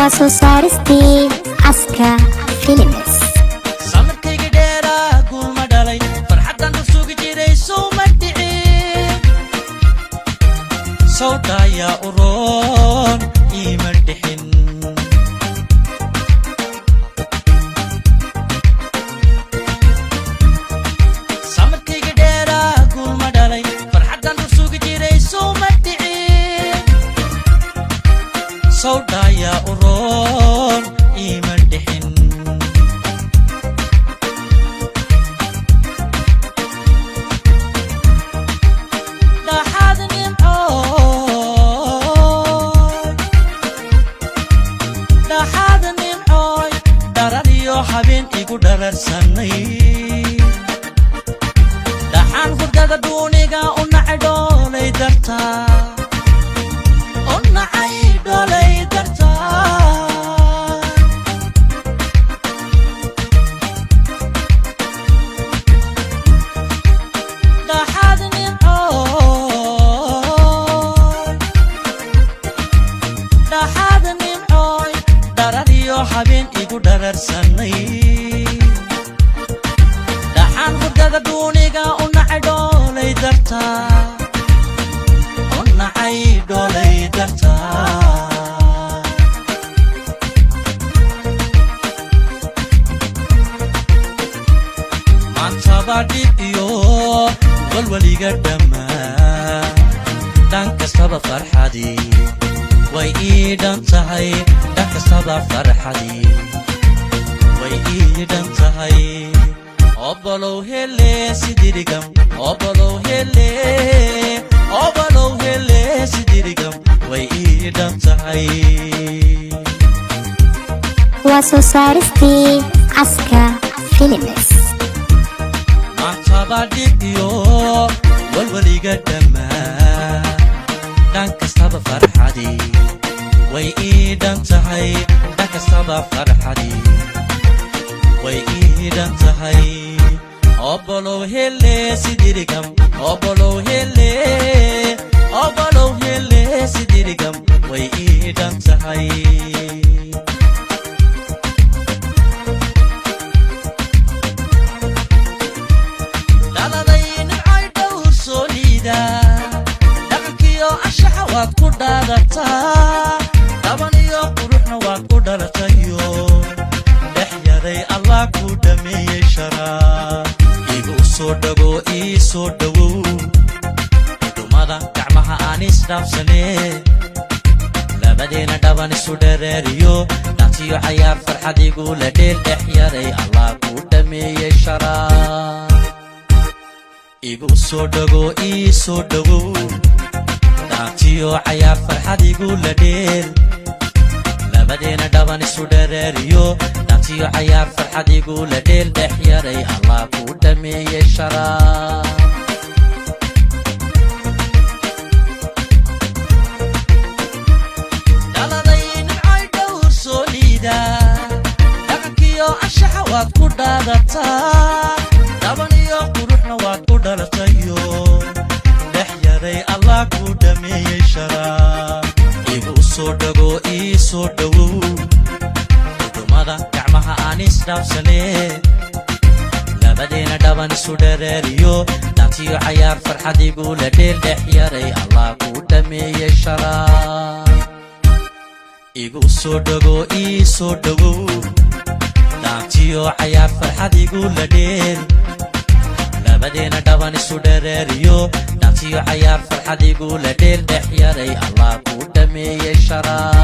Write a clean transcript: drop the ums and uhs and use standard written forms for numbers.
soo saaristii aska films samarkayga dheeraa gulma dhalay farxaddan u sugi jiray suma dhicin sawdaayaa u roon iima dhixin samarkayga dheeraa gulma dhalay farxaddan u sugi jiray suma dhicin sawdaayaa u roon iima dhixin habeen igu dhararsanay dhaxaan hurdada duuniga u nacay dhoolay dartaa u nacay dhoolay dartaa dhaxaad nimcooy dharariyo habeen igu dhararsanay dhaxaan hurdada duuniga u nacay dhoolay dartaa u nacay dhoolay dartaa maantaba dhib iyo walwaliga dhammaa dhan kastaba farxadii way ii dhan tahay dhan kastaba farxadii way ii dhan tahay obolow hele sidirigam obolow hele sidirigam way ii dhan tahay soo saaristii aska films maantaba dhib iyo walwaliga dhammaa dhan kastaba farxadii way ii dhan tahay dhan kastaba farxadii way ii dhan tahay obolow hele sidirigam obolow hele sidirigam way ii dhan tahay dhaladay nimcay dhowr soo liida dhaqankiyo anshaxa waad ku dhaadataa dhaban iyo quruxna waad ku dhalatayo dhex yaday allah ku dhameeyey sharaa igu soo dhago ii soo dhawow dhumada gacmaha aan isdhaafsanee labadeena dhaban isu dhereeriyo dhaantiyo cayaar farxad igula dheel dhex yaday allah ku dhameeyey sharaa igu soo dhago ii soo dhawow dhaantiyo cayaar farxad igula dheel labadeena dhaban isu dhereeriyo dhaantiyo cayaar farxad igula dheel dhex yaray allah ku dhameeyey sharaa dhaladay nimcay dhowr soo liida dhaqankiyo anshaxa waad ku dhaadataa dhaban iyo quruxna waad ku dhalatayo dhex yaray allah ku dhameeyey sharaa igu soo dhago ii soo dhawow dhumada gacmaha aan isdhaafsanee labadeena dhaban isu dhereeriyo dhaantiyo cayaar farxad igula dheel dhex yaray allah ku dhameeyey sharaa igu soo dhago ii soo dhawow dhaantiyo cayaar farxad igula dheel labadeena dhaban isu dhereeriyo dhaantiyo cayaar farxad igula dheel dhex yaray allah ku dhameeyey sharaa